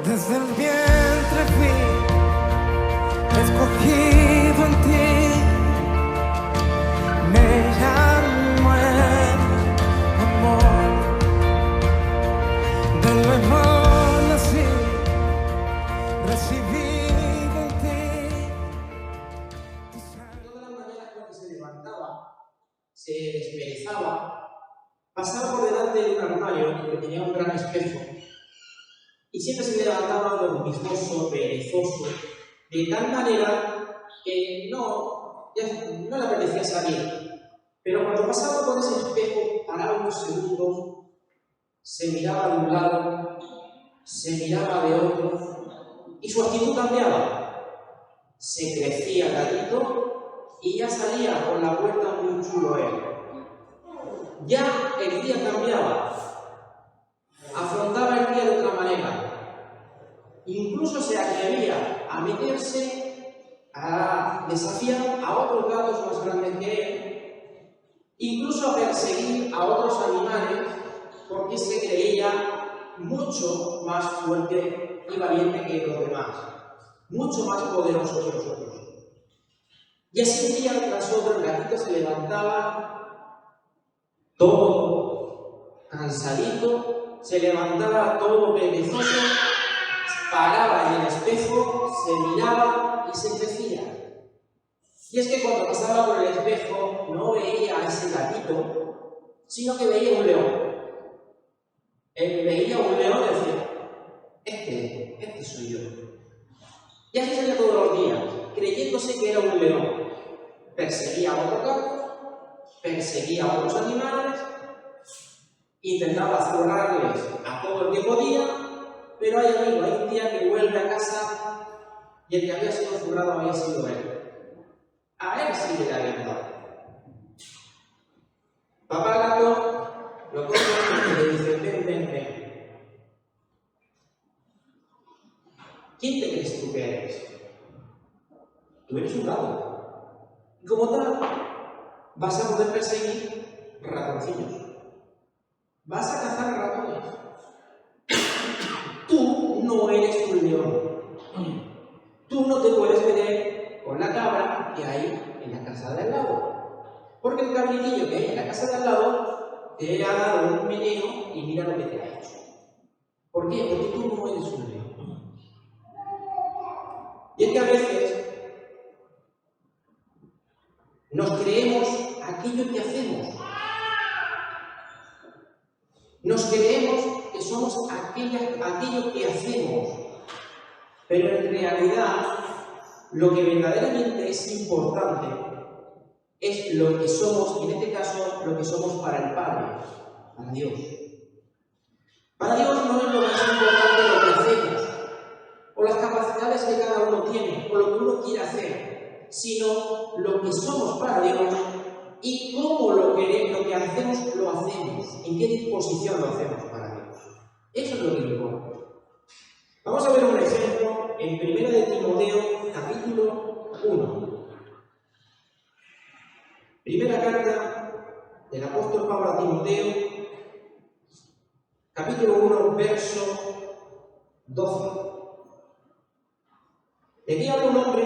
Desde el vientre fui escogido en ti, me llamo el amor, de nuevo nací, recibido en ti. Todas las mañanas cuando se levantaba, se desperezaba, pasaba por delante de un armario que tenía un gran espejo y siempre se levantaba dormijoso, perezoso, de tal manera que no le apetecía salir. Pero cuando pasaba por ese espejo, paraba unos segundos, se miraba de un lado, se miraba de otro y su actitud cambiaba. Se crecía gatito y ya salía por la puerta muy chulo él. Ya el día cambiaba, afrontaba el día de otra manera. Incluso se atrevía a meterse, a desafiar a otros gatos más grandes que él, incluso a perseguir a otros animales porque se creía mucho más fuerte y valiente que los demás, mucho más poderoso que los otros. Y así un día tras otro el gatito se levantaba todo cansadito, se levantaba todo perezoso, paraba en el espejo, se miraba y se crecía. Y es que cuando pasaba por el espejo no veía a ese gatito, sino que veía un león. Él veía un león y decía, este soy yo. Y así salía todos los días, creyéndose que era un león. Perseguía a otros gatos, perseguía a otros animales, intentaba zurrarles a todo el que podía, pero hay un día que vuelve a casa y el que había sido zurrado había sido él. A él sí le habían dado. Papá gato lo coge y le dice, ven. ¿Quién te crees tú que eres? Tú eres un gato. Y como tal, vas a poder perseguir ratoncillos. Vas a cazar ratones. Tú no eres un león. Tú no te puedes meter con la cabra que hay en la casa de al lado. Porque el cabritillo que hay en la casa de al lado te ha dado un veneno y mira lo que te ha hecho. ¿Por qué? Porque tú no eres un león. Y es que a veces nos creemos aquello que hacemos. Nos creemos que somos aquello que hacemos. Pero en realidad, lo que verdaderamente es importante es lo que somos, y en este caso, lo que somos para el Padre, para Dios. Para Dios no es lo más importante lo que hacemos, o las capacidades que cada uno tiene, o lo que uno quiere hacer, sino lo que somos para Dios y cómo lo que hacemos, lo hacemos, en qué disposición lo hacemos para Dios. Eso es lo que importa. Vamos a ver un ejemplo en 1 de Timoteo, capítulo 1. Primera carta del apóstol Pablo a Timoteo, capítulo 1, verso 12. De aquí habla un hombre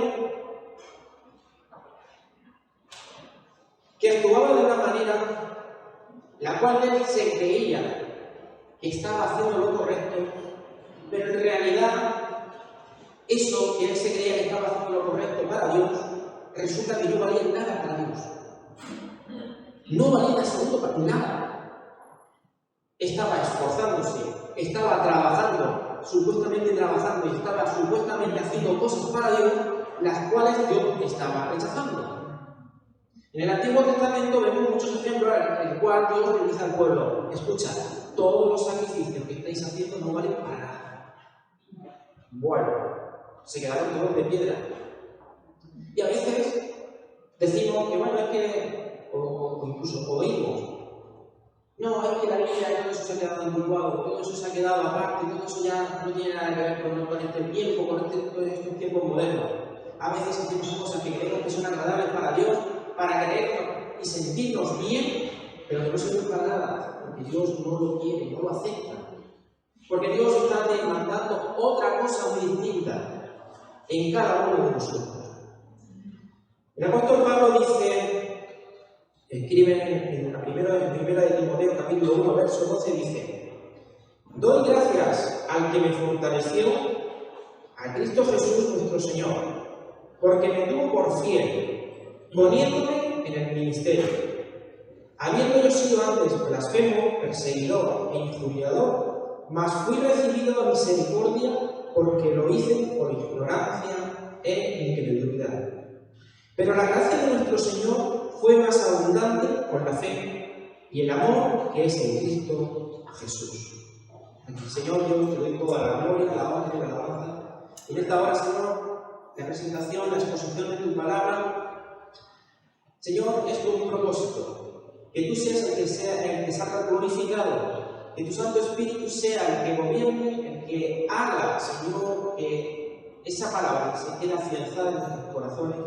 que actuaba de una manera la cual él se creía que estaba haciendo lo correcto, pero en realidad eso que él se creía que estaba haciendo lo correcto para Dios, resulta que no valía nada para Dios. No valía en absoluto para nada. Estaba esforzándose, estaba trabajando, supuestamente trabajando, y estaba supuestamente haciendo cosas para Dios, las cuales Dios estaba rechazando. En el Antiguo Testamento vemos muchos ejemplos en el cual Dios le dice al pueblo, escucha, todos los sacrificios que estáis haciendo no valen para nada. Bueno, se quedaron todos de piedra. Y a veces decimos que bueno, es que, o incluso oímos, no, es que la Biblia, todo eso se ha quedado anticuado, todo eso se ha quedado aparte, todo eso ya no tiene nada que ver con este tiempo, con estos tiempos modernos. A veces hacemos cosas que creemos que son agradables para Dios, para creernos y sentirnos bien, pero que no sirven para nada, porque Dios no lo quiere, no lo acepta. Porque Dios está demandando otra cosa muy distinta en cada uno de nosotros. El apóstol Pablo escribe en la primera de Timoteo, capítulo 1, verso 12, dice: doy gracias al que me fortaleció, a Cristo Jesús nuestro Señor, porque me tuvo por fiel, poniéndome en el ministerio, habiendo yo sido antes blasfemo, perseguidor e injuriador, mas fui recibido a misericordia porque lo hice por ignorancia e incredulidad. Pero la gracia de nuestro Señor fue más abundante con la fe y el amor que es en Cristo Jesús. Señor, yo te doy toda la gloria, la honra y la alabanza. En esta hora, Señor, la presentación, la exposición de tu palabra, Señor, es con un propósito: que tú seas el que salga glorificado, que tu Santo Espíritu sea el que gobierne, el que haga, Señor, que esa palabra se quede afianzada en nuestros corazones,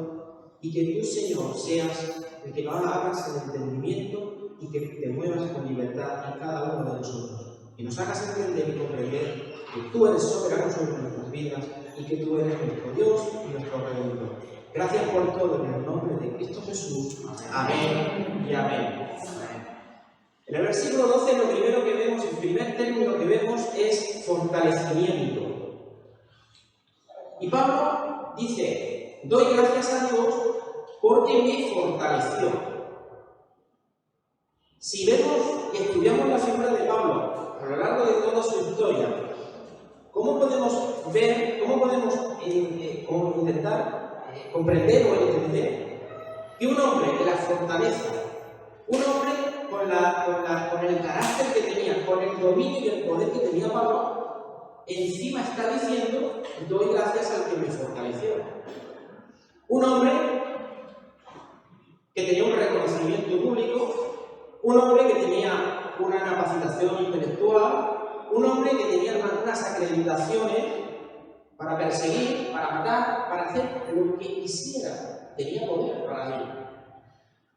y que tú, Señor, seas el que lo hagas en entendimiento y que te muevas con libertad en cada uno de nosotros. Que nos hagas entender y comprender que tú eres soberano sobre nuestras vidas y que tú eres nuestro Dios y nuestro Redentor. Gracias por todo en el nombre de Cristo Jesús. Amén y amén. En el versículo 12 lo primero que vemos, el primer término que vemos es fortalecimiento. Y Pablo dice: doy gracias a Dios porque me fortaleció. Si vemos y estudiamos la figura de Pablo a lo largo de toda su historia, ¿cómo podemos ver, cómo podemos intentar comprender o entender que un hombre de la fortaleza, un hombre con el carácter que tenía, con el dominio y el poder que tenía Pablo, encima está diciendo: doy gracias al que me fortaleció? Un hombre que tenía un reconocimiento público, un hombre que tenía una capacitación intelectual, un hombre que tenía unas acreditaciones para perseguir, para matar, para hacer lo que quisiera, tenía poder para ello.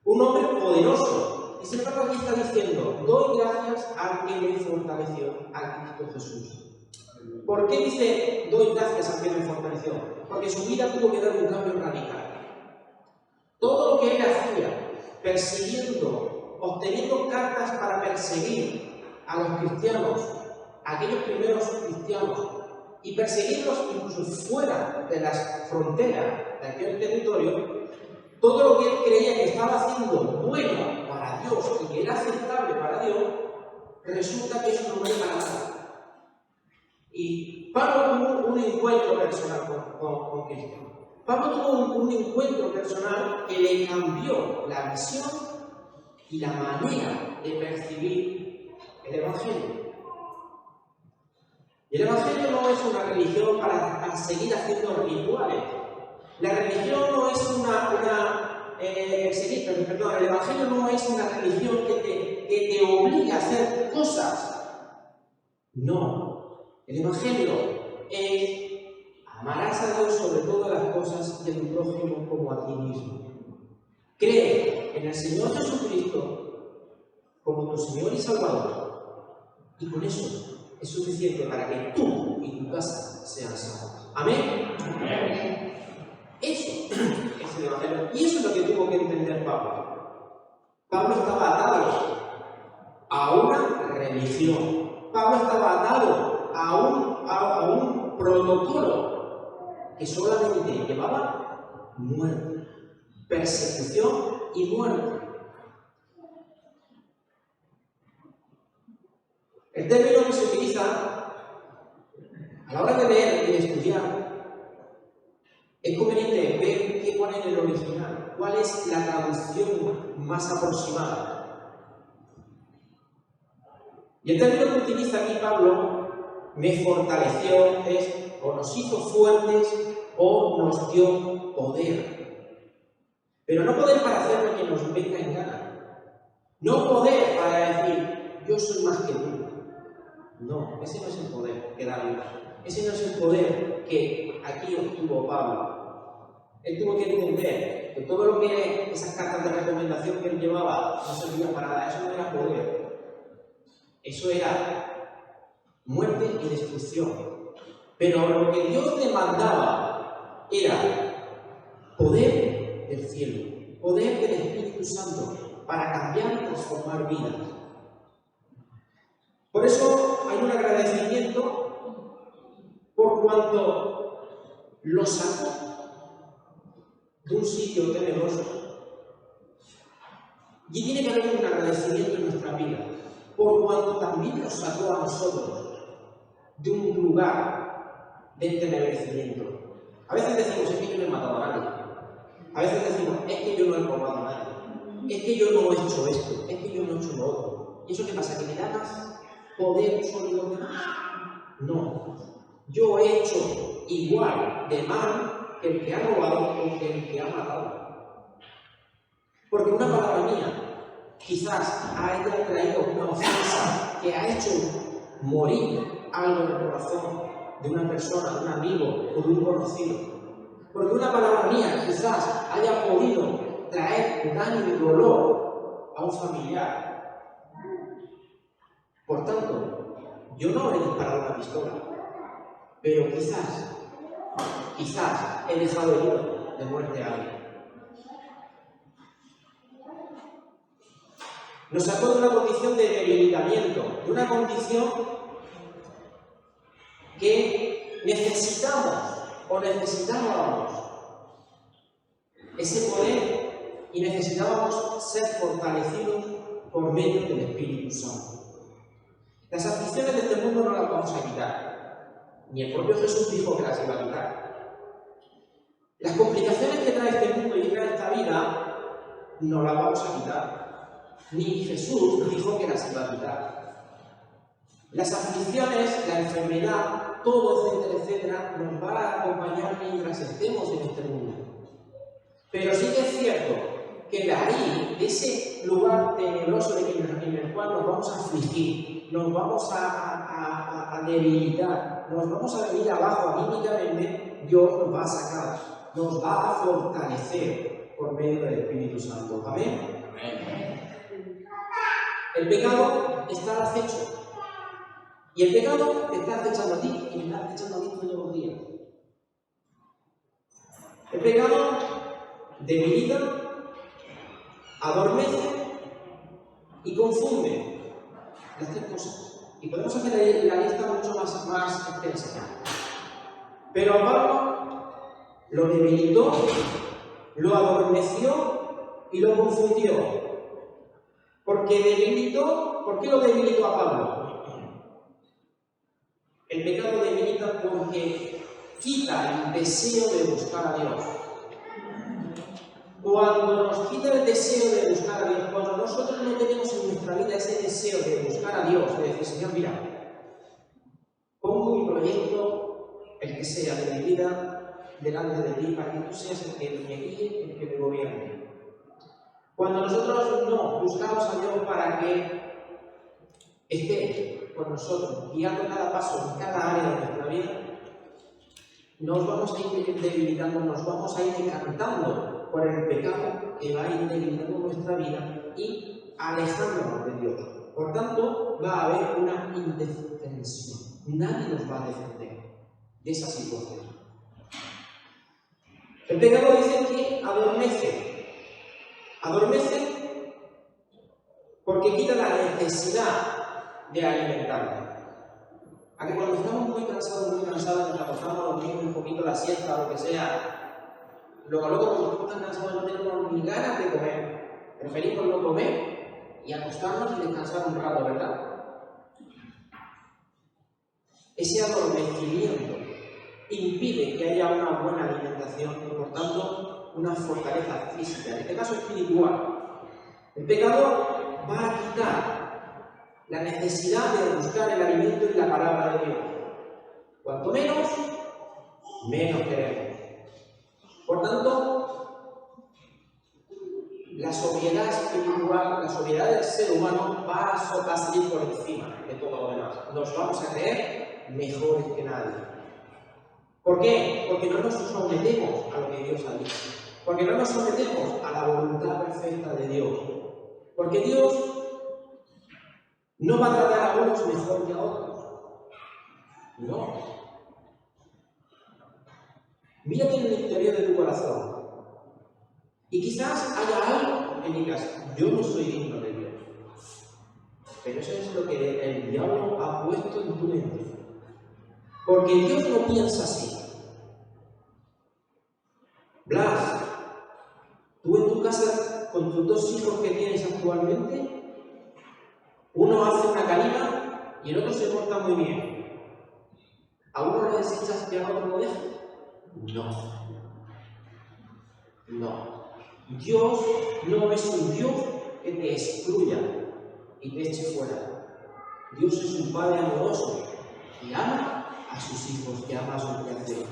Un hombre poderoso, y sin embargo aquí está diciendo: doy gracias al que me fortaleció, a Cristo Jesús. ¿Por qué dice doy gracias al que me fortaleció? Porque su vida tuvo que dar un cambio radical. Todo lo que él hacía, persiguiendo, obteniendo cartas para perseguir a los cristianos, a aquellos primeros cristianos, y perseguirlos incluso fuera de las fronteras de aquel territorio, todo lo que él creía que estaba haciendo bueno para Dios y que era aceptable para Dios, resulta que eso no es para nada. Y Pablo tuvo un encuentro personal con Cristo. Pablo tuvo un encuentro personal que le cambió la visión y la manera de percibir el Evangelio. Y el Evangelio no es una religión para seguir haciendo rituales. La religión no es el Evangelio no es una religión que te obliga a hacer cosas. No. El Evangelio es: amarás a Dios sobre todas las cosas y a tu prójimo como a ti mismo. Cree en el Señor Jesucristo como tu Señor y Salvador. Y con eso es suficiente para que tú y tu casa sean salvos. ¿Amén? Amén. Eso es el Evangelio. Y eso es lo que tuvo que entender Pablo. Pablo estaba atado a una religión. Pablo estaba atado a un protocolo que solamente llevaba muerte, persecución y muerte. El término que se utiliza a la hora de leer y de estudiar es conveniente ver qué pone en el original, cuál es la traducción más aproximada. Y el término que utiliza aquí Pablo, me fortaleció, es o nos hizo fuertes o nos dio poder. Pero no poder para hacer lo que nos venga en gana. No poder para decir: yo soy más que tú. No, ese no es el poder que da Dios. Ese no es el poder que aquí obtuvo Pablo. Él tuvo que entender que todo lo que esas cartas de recomendación que él llevaba no servía para nada. Eso no era poder. Eso era muerte y destrucción. Pero lo que Dios demandaba era poder del cielo, poder del Espíritu Santo para cambiar y transformar vidas. Por eso hay un agradecimiento por cuanto lo sacó de un sitio tenebroso. Y tiene que haber un agradecimiento en nuestra vida, por cuanto también nos sacó a nosotros de un lugar de entenebrecimiento. A veces decimos, es que yo no he matado a nadie. A veces decimos, es que yo no he robado a nadie. Es que yo no he hecho esto. Es que yo no he hecho lo otro. ¿Y eso qué pasa? ¿Que me da más poder sobre los demás? No. Yo he hecho igual de mal que el que ha robado o que el que ha matado. Porque una palabra mía quizás haya traído una ofensa que ha hecho morir algo en el corazón de una persona, de un amigo o de un conocido. Porque una palabra mía quizás haya podido traer daño y dolor a un familiar. Por tanto, yo no he disparado una pistola, pero quizás he dejado herido de muerte a alguien. Nos sacó de una condición de debilitamiento, de una condición que necesitábamos ese poder y necesitábamos ser fortalecidos por medio del Espíritu Santo. Las aflicciones de este mundo no las vamos a quitar, ni el propio Jesús dijo que las iba a quitar. Las complicaciones que trae este mundo y que trae esta vida no las vamos a quitar. Ni Jesús dijo que las iba a quitar. Las aflicciones, la enfermedad, todo, etcétera, etcétera, nos va a acompañar mientras estemos en este mundo. Pero sí que es cierto que de ahí, de ese lugar tenebroso en el cual nos vamos a afligir, nos vamos a debilitar, nos vamos a venir abajo anímicamente, Dios nos va a sacar, nos va a fortalecer por medio del Espíritu Santo. ¿Amén? Amén. El pecado está al acecho. Y el pecado te está acechando a ti y me está acechando a mí todos los días. El pecado debilita, adormece y confunde las tres cosas. Y podemos hacer la lista mucho más extensa. Pero a Pablo lo debilitó, lo adormeció y lo confundió. ¿Por qué lo debilitó a Pablo? El pecado debilita porque quita el deseo de buscar a Dios. Cuando nos quita el deseo de buscar a Dios, cuando nosotros no tenemos en nuestra vida ese deseo de buscar a Dios, de decir, Señor, mira, pongo mi proyecto, el que sea de mi vida, delante de ti, para que tú seas el que me guíe, el que me gobierne. Cuando nosotros no buscamos a Dios para que esté con nosotros, guiando cada paso en cada área de nuestra vida, nos vamos a ir debilitando, nos vamos a ir decantando por el pecado que va a ir debilitando nuestra vida y alejándonos de Dios. Por tanto, va a haber una indefensión. Nadie nos va a defender de esa situación. El pecado dice que adormece. Adormece porque quita la necesidad de alimentarnos. A que cuando estamos muy cansados, nos acostamos a dormir un poquito la siesta o lo que sea, luego cuando estamos tan cansados no tenemos ni ganas de comer. Preferimos no comer y acostarnos y descansar un rato, ¿verdad? Ese adormecimiento impide que haya una buena alimentación y por tanto una fortaleza física, en este caso espiritual. El pecado va a quitar la necesidad de buscar el alimento en la palabra de Dios. Cuanto menos queremos. Por tanto, la sobriedad espiritual, la sobriedad del ser humano va a salir por encima de todo lo demás. Nos vamos a creer mejores que nadie. ¿Por qué? Porque no nos sometemos a lo que Dios ha dicho. Porque no nos sometemos a la voluntad perfecta de Dios. Porque Dios no va a tratar a unos mejor que a otros. No. Mírate en el interior de tu corazón. Y quizás haya algo que digas, yo no soy digno de Dios. Pero eso es lo que el diablo ha puesto en tu mente. Porque Dios no piensa así. Blas, tú en tu casa, con tus 2 hijos que tienes actualmente, uno hace una calima y el otro se porta muy bien. ¿A uno lo desechas y al otro lo dejas? No. No. Dios no es un Dios que te excluya y te eche fuera. Dios es un Padre amoroso que ama a sus hijos, que ama a su creación.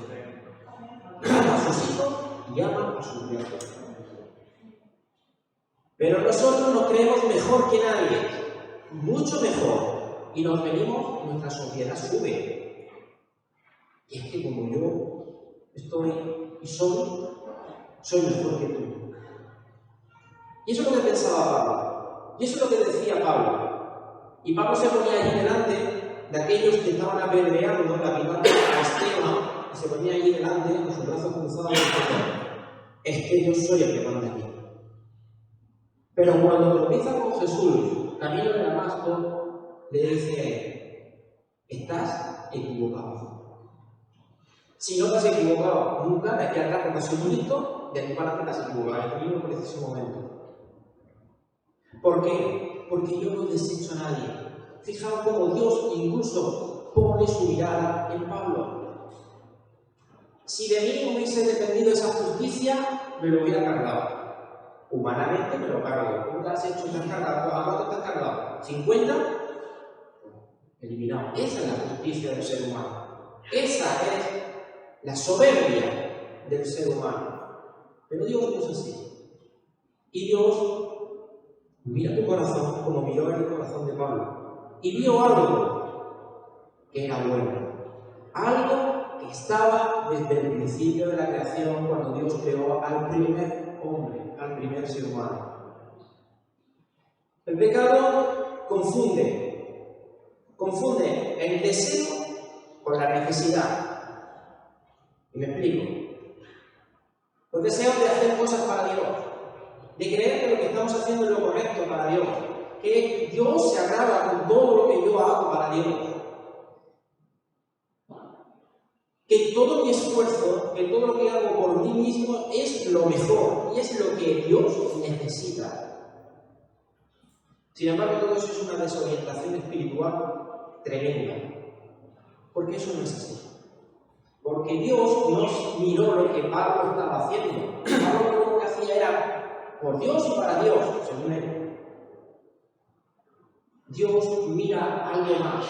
Ama a sus hijos y ama a su creación. Pero nosotros nos creemos mejor que nadie, mucho mejor, y nos venimos, nuestra sociedad sube. Y es que como yo estoy y soy mejor que tú. Y eso es lo que pensaba Pablo. Y eso es lo que decía Pablo. Y Pablo se ponía allí delante de aquellos que estaban apedreando la vida de Esteban, y se ponía allí delante con sus brazos cruzados y diciendo, es que yo soy el que manda aquí. Pero cuando tropieza con Jesús, camino de Damasco, le dice, estás equivocado. Si no te has equivocado nunca, de aquí atrás porque has sido listo, de aquí para adelante te has equivocado en el mismo preciso momento. ¿Por qué? Porque yo no desecho a nadie. Fijaos cómo Dios incluso pone su mirada en Pablo. Si de mí hubiese dependido esa justicia, me lo hubiera cargado. Humanamente me lo cargo. ¿Cómo te has hecho? ¿Te has cargado? ¿A cuánto te has cargado? ¿50? Eliminado. Esa es la justicia del ser humano. Esa es la soberbia del ser humano. Pero Dios no es así. Y Dios mira tu corazón como miró el corazón de Pablo. Y vio algo que era bueno. Algo que estaba desde el principio de la creación, cuando Dios creó al primer hombre, al primer ser humano. El pecado confunde el deseo con la necesidad. Y me explico. Los deseos de hacer cosas para Dios, de creer que lo que estamos haciendo es lo correcto para Dios, que Dios se agrada con todo lo que yo hago para Dios, que todo mi esfuerzo, que todo lo que hago por mí mismo es lo mejor y es lo que Dios necesita. Sin embargo, todo eso es una desorientación espiritual tremenda, porque eso no es así. Porque Dios no miró lo que Pablo estaba haciendo. Pablo lo que hacía era por Dios y para Dios, según él. Dios mira algo más.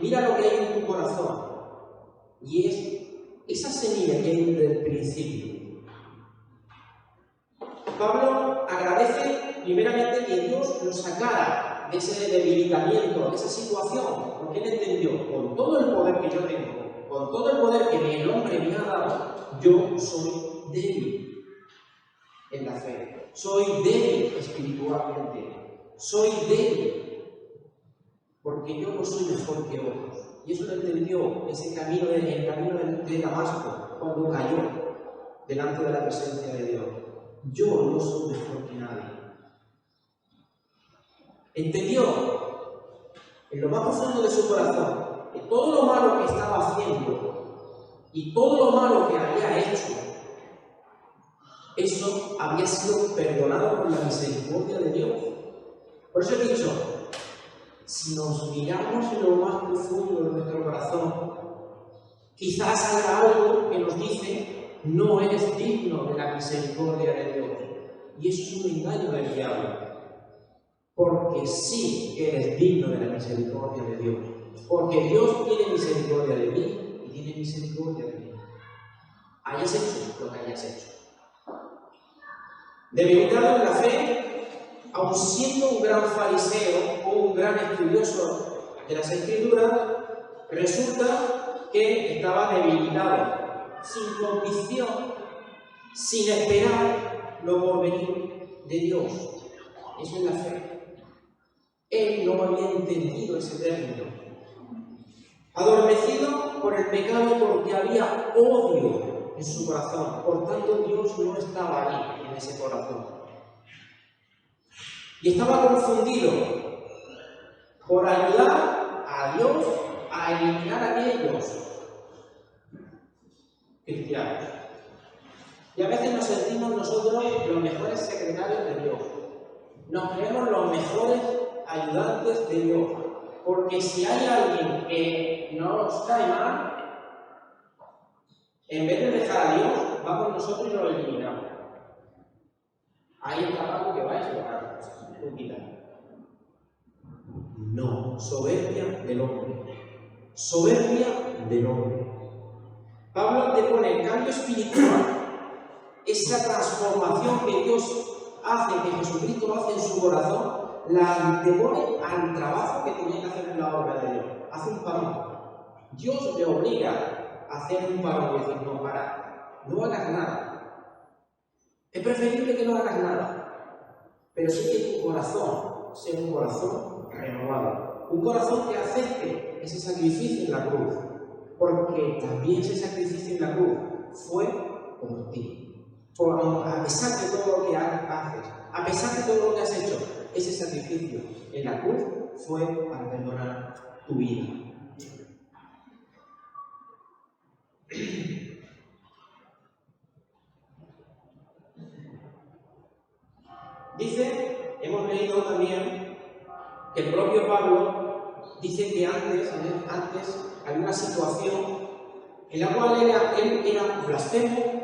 Mira lo que hay en tu corazón. Y es esa semilla que hay desde el principio. Pablo agradece primeramente que Dios lo sacara de ese debilitamiento, de esa situación, porque él entendió, con todo el poder que yo tengo, con todo el poder que el hombre me ha dado, yo soy débil en la fe, soy débil espiritualmente, soy débil, porque yo no soy mejor que otros. Y eso lo entendió ese camino el camino de Damasco, cuando cayó delante de la presencia de Dios. Yo no soy mejor que nadie. Entendió en lo más profundo de su corazón que todo lo malo que estaba haciendo y todo lo malo que había hecho, eso había sido perdonado por la misericordia de Dios. Por eso he dicho, si nos miramos en lo más profundo de nuestro corazón, quizás haya algo que nos dice, no eres digno de la misericordia de Dios. Y eso es un engaño del diablo. Porque sí eres digno de la misericordia de Dios. Porque Dios tiene misericordia de mí y tiene misericordia de mí. Hayas hecho lo que hayas hecho. Debilitado en la fe, aun siendo un gran fariseo o un gran estudioso de las Escrituras, resulta que estaba debilitado, sin convicción, sin esperar lo porvenir de Dios. Eso es la fe. Él no había entendido ese término. adormecido por el pecado porque había odio en su corazón. Por tanto, Dios no estaba ahí en ese corazón. Y estaba confundido por ayudar a Dios a eliminar a aquellos cristianos. Y a veces nos sentimos nosotros los mejores secretarios de Dios. Nos creemos los mejores ayudantes de Dios. Porque si hay alguien que nos cae mal, en vez de dejar a Dios, vamos nosotros y lo eliminamos. Ahí está algo que vais a lograr. No, soberbia del hombre. Soberbia del hombre. Pablo te pone el cambio espiritual, esa transformación que Dios hace, que Jesucristo hace en su corazón, la antepone al trabajo que tenía que hacer en la obra de Dios. Hace un parón. Dios le obliga a hacer un parón y decir, no, para, no hagas nada. Es preferible que no hagas nada, pero sí que tu corazón sea un corazón renovado, un corazón que acepte ese sacrificio en la cruz, porque también ese sacrificio en la cruz fue por ti. A pesar de todo lo que haces, a pesar de todo lo que has hecho, ese sacrificio en la cruz fue para perdonar tu vida. Dice, hemos leído también que el propio Pablo dice que antes había una situación en la cual él era blasfemo,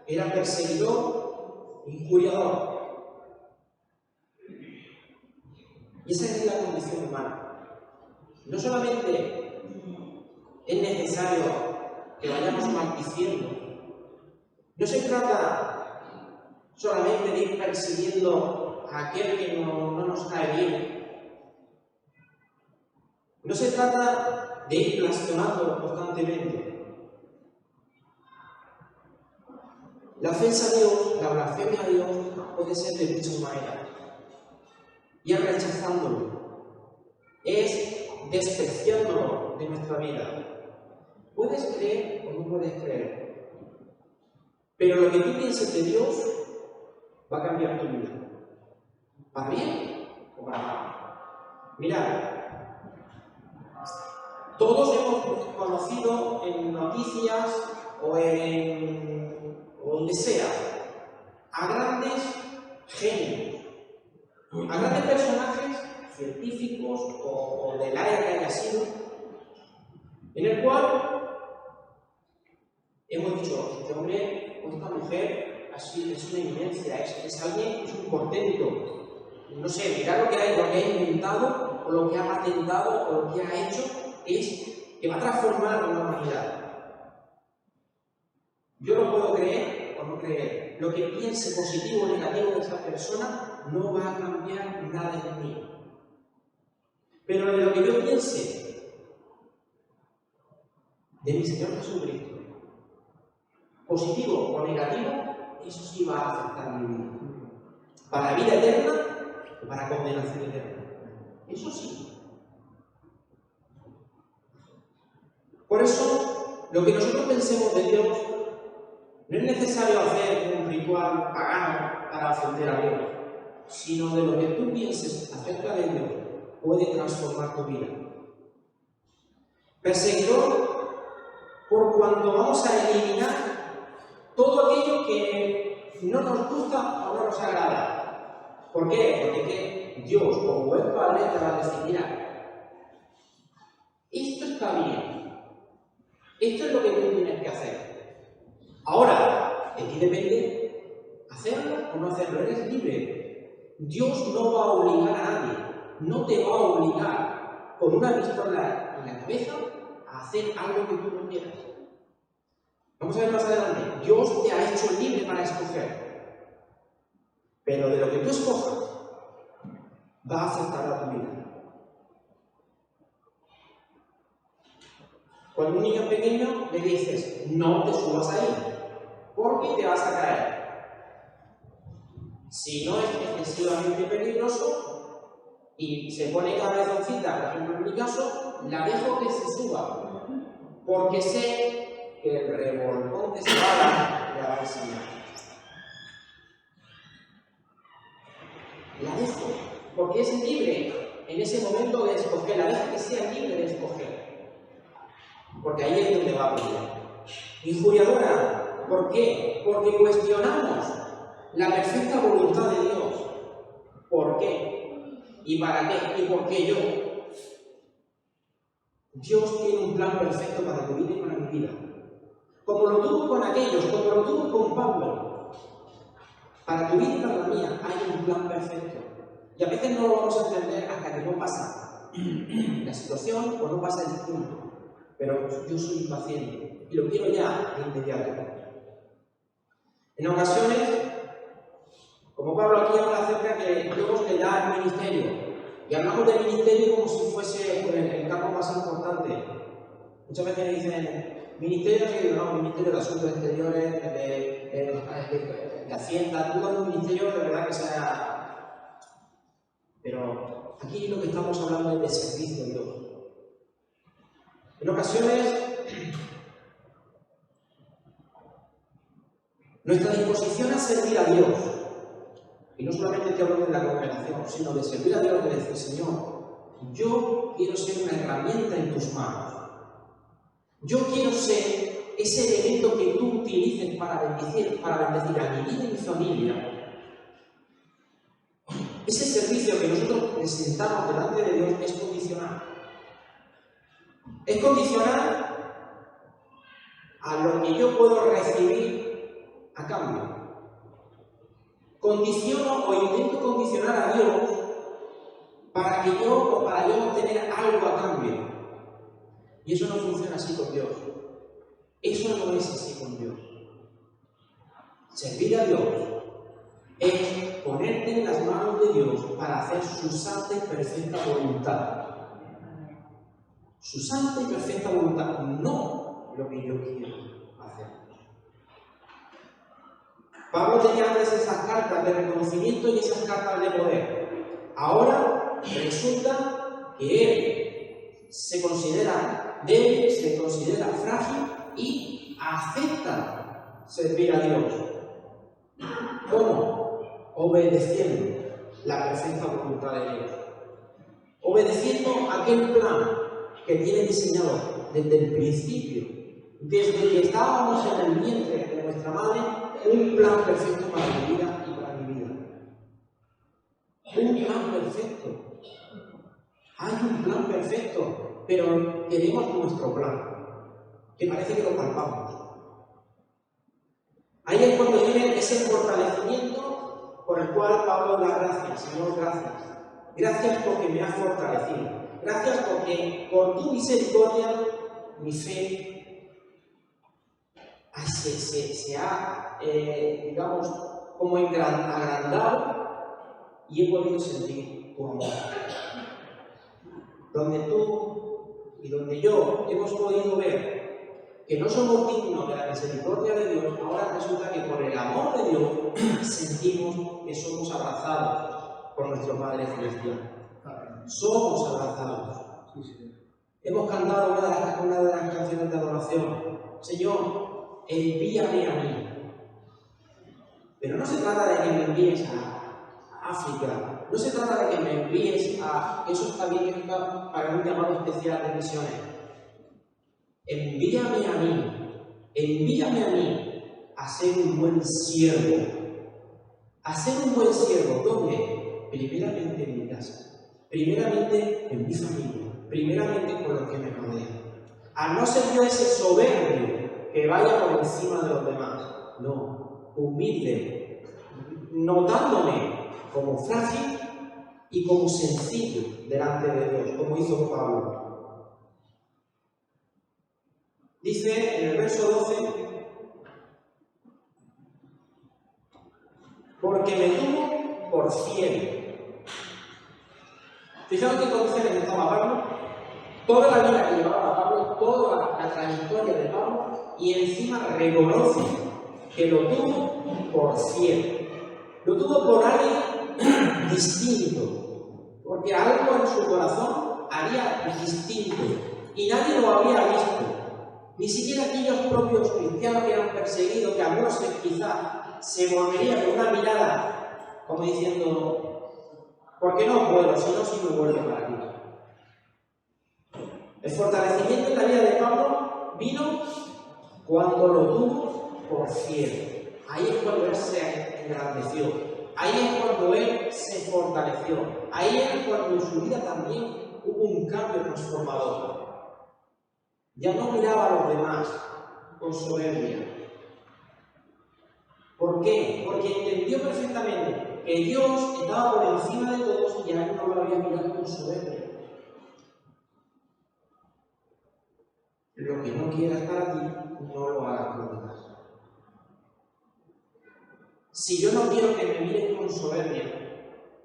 era perseguidor, injuriador. Y esa es la condición humana. No solamente es necesario que vayamos maldiciendo, no se trata solamente de ir persiguiendo a aquel que no nos cae bien. No se trata de ir blasfemando constantemente. La ofensa a Dios, la blasfemia a Dios, puede ser de muchas maneras. Y es rechazándolo, es despreciándolo de nuestra vida. Puedes creer o no puedes creer, pero lo que tú pienses de Dios va a cambiar tu vida. ¿Para bien o para mal? Mirad, todos hemos conocido en noticias o donde sea a grandes genios, a grandes personajes científicos o del área que haya sido, en el cual hemos dicho, este hombre o esta mujer así, es una eminencia, es alguien, es un portento. No sé, mirad lo que ha inventado, o lo que ha patentado, o lo que ha hecho, que va a transformar la humanidad. Yo lo puedo creer o no creer. Lo que piense positivo o negativo de esa persona no va a cambiar nada en mí. Pero de lo que yo piense de mi Señor Jesucristo, positivo o negativo, eso sí va a afectar mi vida. Para vida eterna o para condenación eterna. Eso sí. Por eso, lo que nosotros pensemos de Dios, no es necesario hacer un ritual pagano para ofender a Dios, sino de lo que tú pienses acerca de Dios puede transformar tu vida. Perseguidor, por cuanto vamos a eliminar todo aquello que no nos gusta o no nos agrada. ¿Por qué? Porque Dios, como buen padre, te va a decir, mira, esto está bien. Esto es lo que tú tienes que hacer. Ahora, de ti depende hacerlo o no hacerlo. Eres libre. Dios no va a obligar a nadie. No te va a obligar con una pistola en la cabeza a hacer algo que tú no quieras. Vamos a ver más adelante. Dios te ha hecho libre para escoger. Pero de lo que tú escojas va a afectar a tu vida. Cuando un niño pequeño le dices, no te subas ahí, porque te vas a caer. Si no es excesivamente peligroso y se pone cabezoncita, por ejemplo en mi caso, la dejo que se suba, porque sé que el revolcón que se va a dar le va a enseñar. La dejo, porque es libre en ese momento de escoger, la dejo que sea libre de escoger, porque ahí es donde va a brillar. Injuriadora, ¿por qué? Porque cuestionamos la perfecta voluntad de Dios. ¿Por qué? ¿Y para qué? ¿Y por qué yo? Dios tiene un plan perfecto para tu vida y para mi vida. Como lo tuvo con aquellos, como lo tuvo con Pablo. Para tu vida y para la mía hay un plan perfecto. Y a veces no lo vamos a entender hasta que no pasa la situación o no pasa el tiempo. Pero yo soy impaciente y lo quiero ya de inmediato. En ocasiones, como Pablo aquí habla acerca que Dios le da el ministerio. Y hablamos del ministerio como si fuese el campo más importante. Muchas veces me dicen, ministerio, no, ministerio de Asuntos Exteriores, de Hacienda, todo un ministerio de verdad que sea. Pero aquí lo que estamos hablando es de servicio a Dios. En ocasiones, nuestra disposición a servir a Dios, y no solamente estoy hablando de la congregación, sino de servir a Dios, de decir, Señor, yo quiero ser una herramienta en tus manos. Yo quiero ser ese elemento que tú utilices para bendecir a mi vida y mi familia. Ese servicio que nosotros presentamos delante de Dios es condicional. Es condicional a lo que yo puedo recibir a cambio. Condiciono o intento condicionar a Dios para yo obtener algo a cambio. Y eso no funciona así con Dios. Eso no es así con Dios. Servir a Dios es ponerte en las manos de Dios para hacer su santa y perfecta voluntad. Su santa y perfecta voluntad, no lo que yo quiero hacer. Pablo tenía antes esas cartas de reconocimiento y esas cartas de poder. Ahora resulta que él se considera débil, se considera frágil y acepta servir a Dios. ¿Cómo? Obedeciendo la perfecta voluntad de Dios. Obedeciendo aquel plan que tiene diseñado desde el principio, desde que estábamos en el vientre de nuestra madre, un plan perfecto para mi vida y para mi vida. Un plan perfecto. Hay un plan perfecto, pero queremos nuestro plan, que parece que lo palpamos. Ahí es cuando viene ese fortalecimiento por el cual Pablo da gracias. Señor, gracias. Gracias porque me has fortalecido. Gracias porque por tu misericordia mi fe se ha, digamos, como agrandado y he podido sentir tu amor. Donde tú y donde yo hemos podido ver que no somos dignos de la misericordia de Dios, ahora resulta que por el amor de Dios sentimos que somos abrazados por nuestro Padre Celestial. Somos abrazados. Hemos cantado una de las canciones de adoración. Señor, envíame a mí. Pero no se trata de que me envíes a África. No se trata de que me envíes a... Eso está bien para un llamado especial de misiones. Envíame a mí a ser un buen siervo. A ser un buen siervo, ¿dónde? Primeramente en mi casa. Primeramente en mi familia, primeramente con los que me rodean. A no ser yo ese soberbio que vaya por encima de los demás. No, humilde, notándome como frágil y como sencillo delante de Dios, como hizo Pablo. Dice en el verso 12, porque me tuvo por fiel. Fijaos qué condiciones estaba Pablo, toda la vida que llevaba Pablo, toda la trayectoria de Pablo, y encima reconoce que lo tuvo por fiel. Lo tuvo por alguien distinto, porque algo en su corazón haría distinto y nadie lo había visto. Ni siquiera aquellos propios cristianos que eran perseguidos, que algunos quizás se volverían con una mirada como diciendo: ¿por qué no puedo? Si no, sí me vuelvo para ti. El fortalecimiento en la vida de Pablo vino cuando lo tuvo por fiel. Ahí es cuando él se engrandeció. Ahí es cuando él se fortaleció. Ahí es cuando en su vida también hubo un cambio transformador. Ya no miraba a los demás con soberbia. ¿Por qué? Porque entendió perfectamente que Dios estaba por encima de todos y a él no lo había mirado con soberbia. Lo que no quieras para ti, no lo hagas por demás. Si yo no quiero que me miren con soberbia,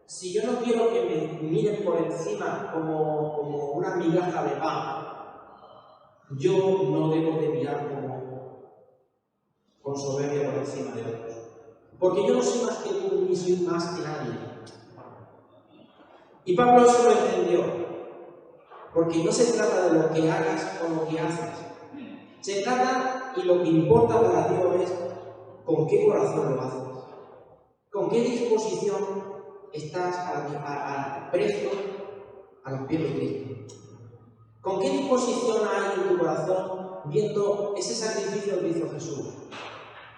si yo no quiero que me miren por encima como una migaja de pan, yo no debo de mirar con soberbia por encima de otros. Porque yo no soy más que tú, ni soy más que nadie. Y Pablo eso lo entendió. Porque no se trata de lo que hagas o lo que haces. Se trata, y lo que importa para Dios es con qué corazón lo haces. Con qué disposición estás presto a los pies de Cristo. ¿Con qué disposición hay en tu corazón viendo ese sacrificio que hizo Jesús?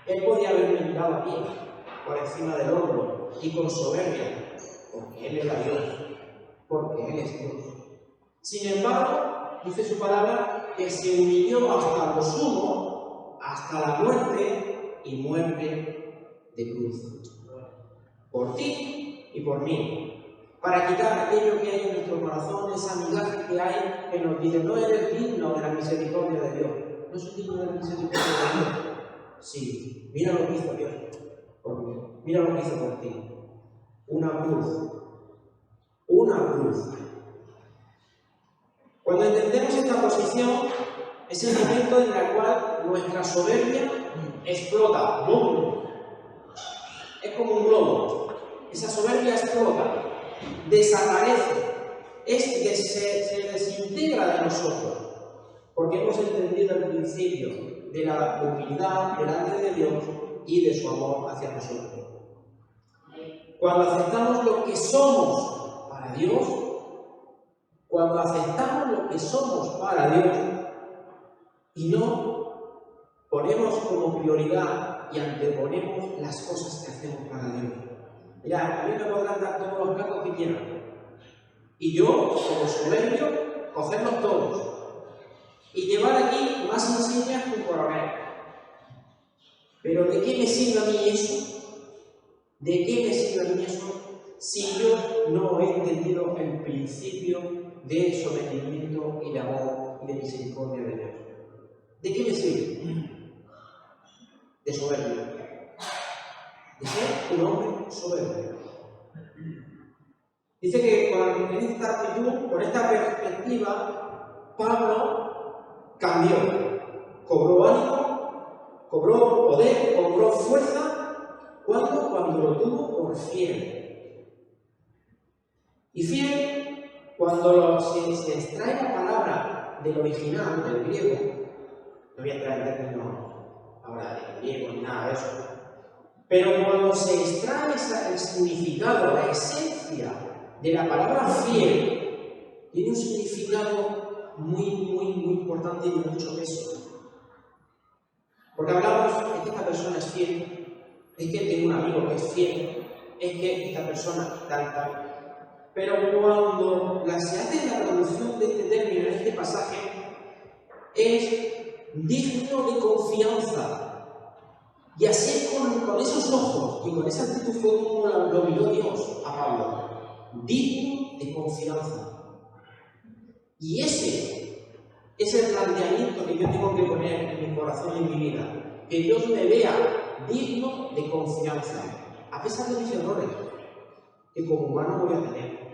Él podía haberme mirado a mí por encima del hombro y con soberbia, porque Él era Dios, porque Él es Dios. Sin embargo, dice su palabra que se humilló hasta lo sumo, hasta la muerte y muerte de cruz. Por ti y por mí. Para quitar aquello que hay en nuestro corazón, esa migaja que hay que nos dice: no eres digno de la misericordia de Dios. No soy digno de la misericordia de Dios. Sí, mira lo que hizo Dios por mí. Mira lo que hizo por ti. Una cruz. Una cruz. Cuando entendemos esta posición, es el momento en el cual nuestra soberbia explota. ¡Bum! Es como un globo. Esa soberbia explota, desaparece, se desintegra de nosotros, porque hemos entendido el principio de la humildad delante de Dios y de su amor hacia nosotros. Cuando aceptamos lo que somos para Dios, cuando aceptamos lo que somos para Dios y no ponemos como prioridad y anteponemos las cosas que hacemos para Dios. Mirad, a mí me podrán dar todos los platos que quieran y yo, como soberbio, cogerlos todos y llevar aquí más insignias que un coronel. Pero ¿de qué me sirve a mí eso? ¿De qué me sirve a mí eso si yo no he entendido el principio de sometimiento y de amor y de misericordia de Dios? ¿De qué me sirve? De soberbia. De ser un hombre soberbio. Dice que con esta actitud, con esta perspectiva, Pablo cambió. Cobró ánimo, cobró poder, cobró fuerza. ¿Cuándo? Cuando lo tuvo por fiel. Y fiel, cuando se extrae la palabra del original, del griego, no voy a entrar en términos ahora de griego ni nada de eso, pero cuando se extrae el significado, la esencia de la palabra fiel, tiene un significado muy importante y de mucho peso. Porque hablamos de que esta persona es fiel, es que tengo un amigo que es fiel, es que esta persona tal. Pero cuando se hace la traducción de este término, en este pasaje, es digno de confianza. Y así con esos ojos y con esa actitud fue como lo miró Dios a Pablo. Digno de confianza. Y ese es el planteamiento que yo tengo que poner en mi corazón y en mi vida. Que Dios me vea digno de confianza, a pesar de mis errores, que como humano voy a tener.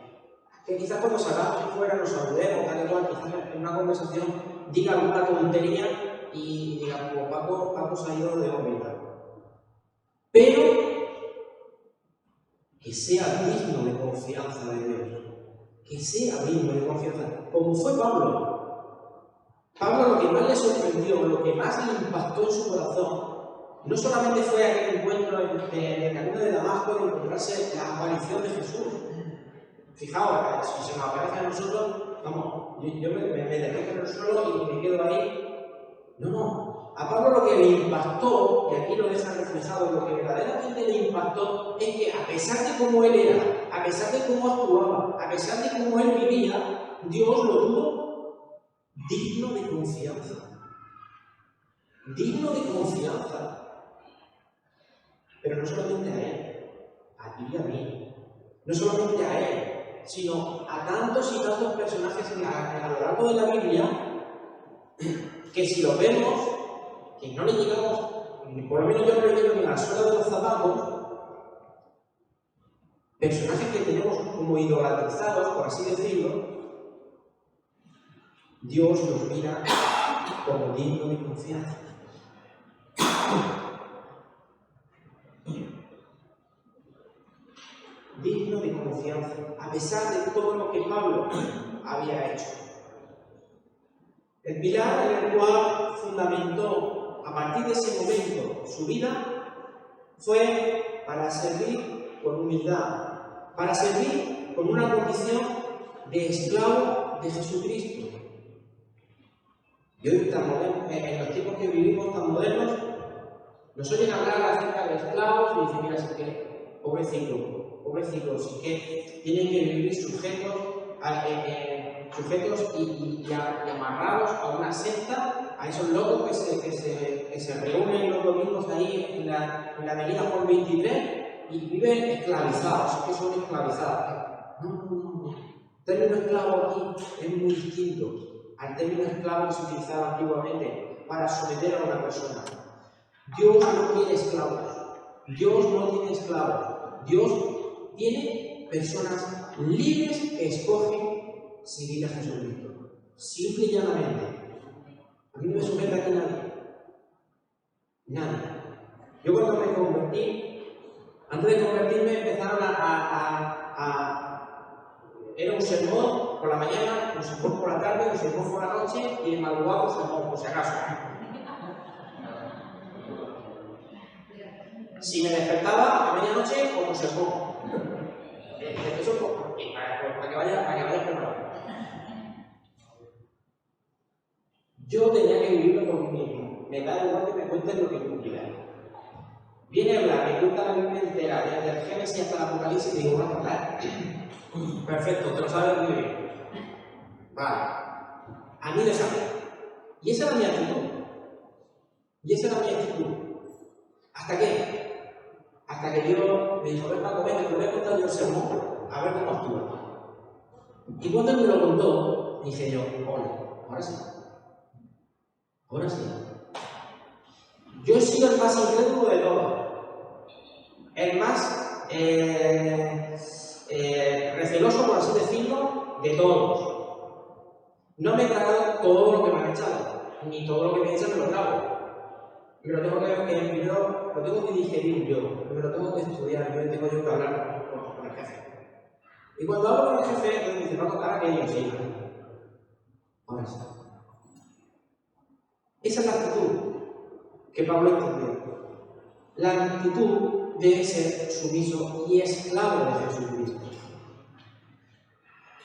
Que quizás cuando salgamos fuera nos saludemos, tal y cual, quizás en una conversación diga alguna tontería y diga, como Paco se ha ido de órbita. Pero que sea digno de confianza de Dios, que sea digno de confianza, como fue Pablo. Pablo, lo que más le sorprendió, lo que más le impactó en su corazón, no solamente fue aquel encuentro en el camino de Damasco de encontrarse la aparición de Jesús. Fijaos, si se nos aparece a nosotros, vamos, yo me derrito en el suelo y me quedo ahí. No. A Pablo lo que le impactó, y aquí lo deja reflejado, lo que verdaderamente le impactó es que a pesar de cómo él era, a pesar de cómo actuaba, a pesar de cómo él vivía, Dios lo tuvo digno de confianza. Digno de confianza. Pero no solamente a él, a ti y a mí. No solamente a él, sino a tantos y tantos personajes a lo largo de la Biblia, que si lo vemos, que no le llegamos, por lo menos yo no le llego ni a la suela de los zapatos, personajes que tenemos como idolatrizados, por así decirlo, Dios los mira como digno de confianza. Digno de confianza, a pesar de todo lo que Pablo había hecho. El pilar en el cual fundamentó a partir de ese momento su vida fue para servir con humildad, para servir con una condición de esclavo de Jesucristo. Y hoy, en los tiempos que vivimos tan modernos, nos oyen hablar acerca de esclavos y dicen, mira, es que pobrecitos, sí que tienen que vivir sujetos y amarrados a una secta, a esos locos que se reúnen los domingos ahí en la avenida Juan 23 y viven esclavizados, que son esclavizados. No. El término esclavo aquí es muy distinto al término esclavo que se utilizaba antiguamente para someter a una persona. Dios no tiene esclavos. Dios no tiene esclavos. Dios tiene personas libres que escogen seguir a Jesucristo. Simple y llanamente. A mí no me sujeta aquí nadie. Yo cuando me convertí, antes de convertirme empezaron era un sermón por la mañana, un sermón por la tarde, un sermón por la noche y en madrugada un sermón, por si acaso. Si me despertaba a medianoche, como sermón. Eso para que vaya preparado. Yo tenía que vivirlo por mí mismo. Me da igual que me cuenten lo que yo quiera. Viene a hablar, me cuenta la Biblia entera, desde el Génesis hasta el Apocalipsis, y digo, bueno, hablar. Perfecto, te lo sabes muy bien. Vale. A mí déjame. Y esa era mi actitud. ¿Hasta qué? Hasta que Dios me dijo, ven Paco, ven, te voy a contar yo el sermón, a ver cómo actúa. Y cuando él me lo contó, dije yo, ahora sí. Yo he sido el más incrédulo de todos. El más receloso, por así decirlo, de todos. No me he tragado todo lo que me han echado, ni todo lo que me echan me lo trago. Me lo tengo primero lo tengo que digerir yo, me lo tengo que estudiar, yo tengo que hablar con el jefe. Y cuando hablo con el jefe, me dice, Paco, ahora que yo sí. Ahora sí. Esa es la actitud que Pablo entendió. La actitud debe ser sumiso y esclavo de Jesucristo.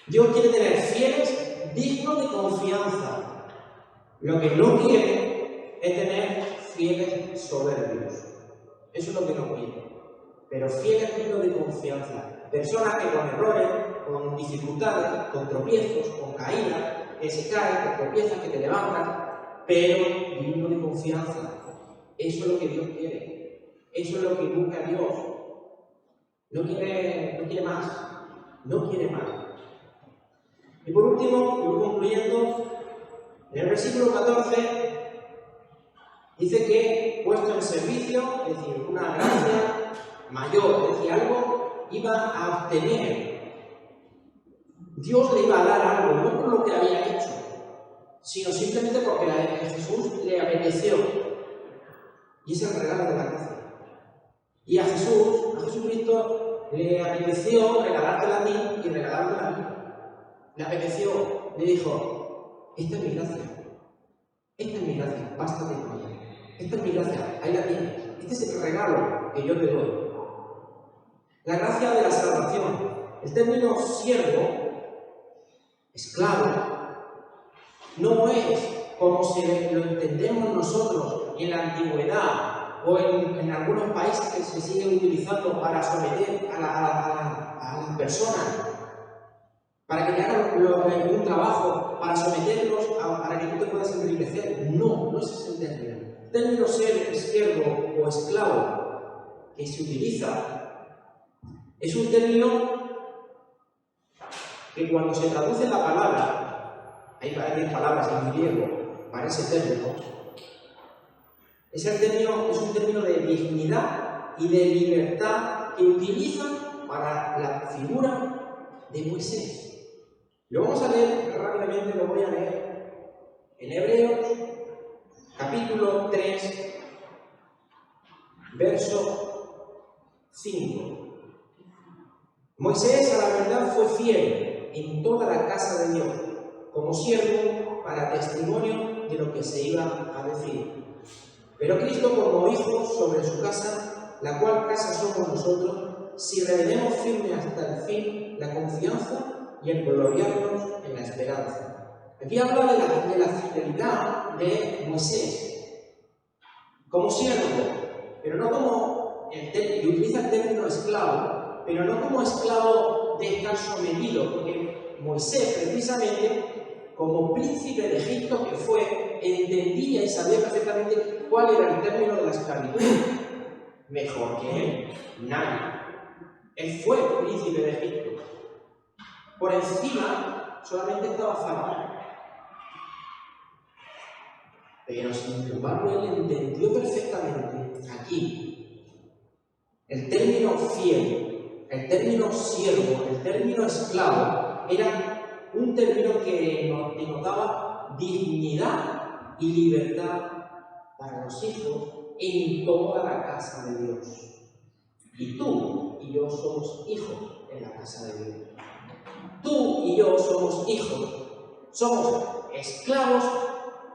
Dios quiere tener fieles dignos de confianza. Lo que no quiere es tener fieles soberbios. Eso es lo que no quiere. Pero fieles dignos de confianza. Personas que con errores, con dificultades, con tropiezos, con caídas, que se caen, que tropiezan, que te levantan, pero digno de confianza. Eso es lo que Dios quiere. Eso es lo que busca Dios. No quiere más. Y por último, voy concluyendo, en el versículo 14 dice que puesto en servicio, es decir, una gracia mayor, es decir, algo iba a obtener. Dios le iba a dar algo, no por lo que había hecho, sino simplemente porque a Jesús le apeteció. Y es el regalo de la gracia. Y a Jesucristo, le apeteció regalártela a ti y regalártela a mí. le apeteció, le dijo, esta es mi gracia, bástate con ella. Esta es mi gracia, ahí la tienes. Este es el regalo que yo te doy. La gracia de la salvación. El término siervo, esclavo, no es como lo entendemos nosotros en la antigüedad o en algunos países que se siguen utilizando para someter a las personas, para que te hagan un trabajo, para someterlos, para que tú te puedas enriquecer. No, no es ese el término. El término ser siervo o esclavo que se utiliza es un término que cuando se traduce la palabra, hay varias palabras en griego para ese término, es un término de dignidad y de libertad que utilizan para la figura de Moisés. Lo vamos a leer rápidamente, lo voy a leer en Hebreos, capítulo 3, verso 5. Moisés, a la verdad, fue fiel en toda la casa de Dios, como siervo para testimonio de lo que se iba a decir. Pero Cristo como hijo sobre su casa, la cual casa somos nosotros, si retenemos firme hasta el fin la confianza y el gloriarnos en la esperanza. Aquí habla de la fidelidad de Moisés, como siervo, pero no como, y utiliza el término esclavo, pero no como esclavo de estar sometido, porque Moisés, precisamente, como príncipe de Egipto que fue, entendía y sabía perfectamente cuál era el término de la esclavitud. Mejor que él, nadie. Él fue príncipe de Egipto. Por encima solamente estaba Faraón. Pero sin embargo, él entendió perfectamente aquí el término fiel. El término siervo, el término esclavo, era un término que denotaba dignidad y libertad para los hijos en toda la casa de Dios. Y tú y yo somos hijos en la casa de Dios. Tú y yo somos hijos. Somos esclavos,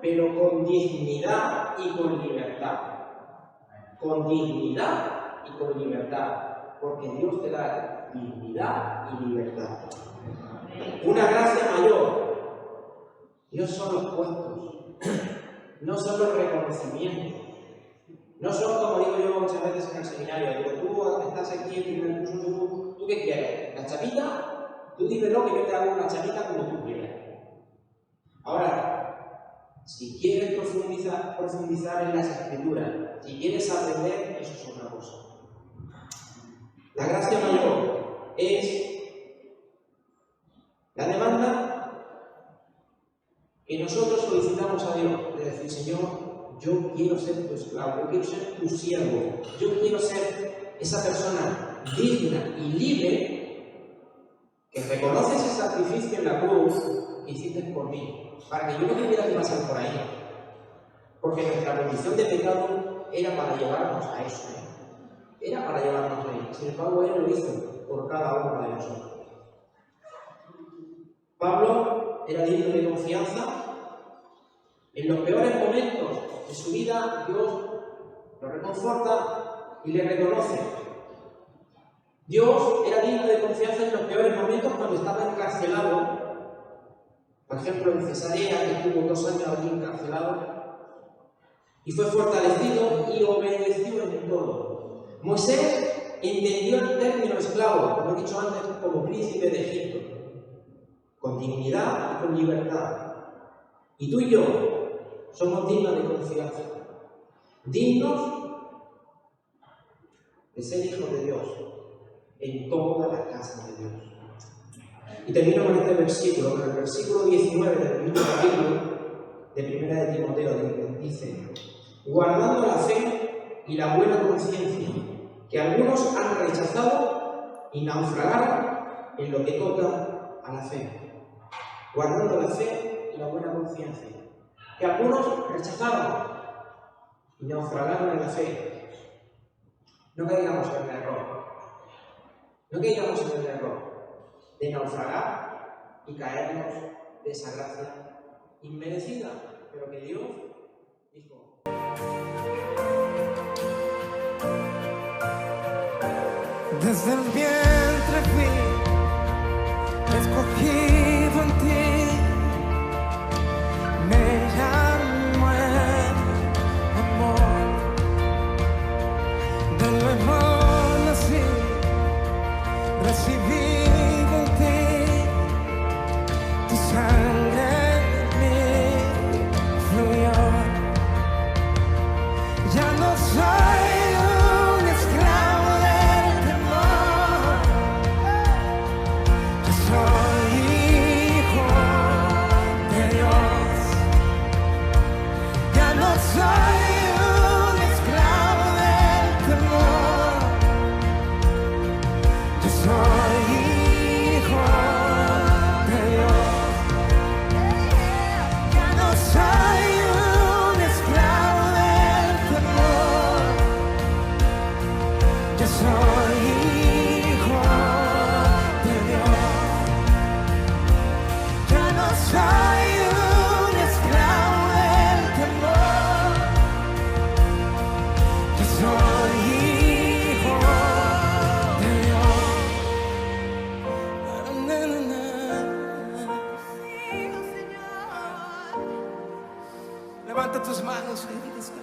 pero con dignidad y con libertad. Con dignidad y con libertad. Porque Dios te da dignidad y libertad. Una gracia mayor no son los puestos, no son los reconocimientos, no son, como digo yo muchas veces en el seminario, digo, tú estás aquí en primer curso, ¿tú qué quieres? ¿La chapita? Tú dímelo que yo te hago una chapita como tú quieras. Ahora, si quieres profundizar en las escrituras, si quieres aprender, eso es otra cosa. La gracia mayor es la demanda que nosotros solicitamos a Dios, de decir, Señor, yo quiero ser tu esclavo, yo quiero ser tu siervo, yo quiero ser esa persona digna y libre que reconoce ese sacrificio en la cruz que hiciste por mí, para que yo no tuviera que pasar por ahí, porque nuestra condición de pecado era para llevarnos a eso, era para llevarnos ahí. Sin embargo, Él lo hizo por cada uno de nosotros. Pablo era digno de confianza. En los peores momentos de su vida, Dios lo reconforta y le reconoce. Dios era digno de confianza en los peores momentos cuando estaba encarcelado. Por ejemplo, en Cesarea, que estuvo 2 años allí encarcelado, y fue fortalecido y obedeció en todo. Moisés entendió el término esclavo, como he dicho antes, como príncipe de Egipto, con dignidad y con libertad. Y tú y yo somos dignos de confianza, dignos de ser hijos de Dios en toda la casa de Dios. Y termino con este versículo, con el versículo 19 del mismo capítulo de 1 de Timoteo, que dice: guardando la fe y la buena conciencia, que algunos han rechazado y naufragaron en lo que toca a la fe. Guardando la fe y la buena conciencia, que algunos rechazaron y naufragaron en la fe. No caigamos en el error. No caigamos en el error de naufragar y caernos de esa gracia inmerecida, pero que Dios dijo. Desde el vientre fui escogido en ti, me llamo el amor, del amor nací, recibido en ti, tu sangre en mí fluyó, ya no soy un esclavo del temor, yo soy hijo de Dios, ya no soy un esclavo del temor, yo soy hijo de Dios, ya no soy un esclavo del temor, yo soy hijo de Dios, ya no soy un esclavo del temor, yo soy hijo de Dios. Na, na, na, na. Levanta tus manos y diles que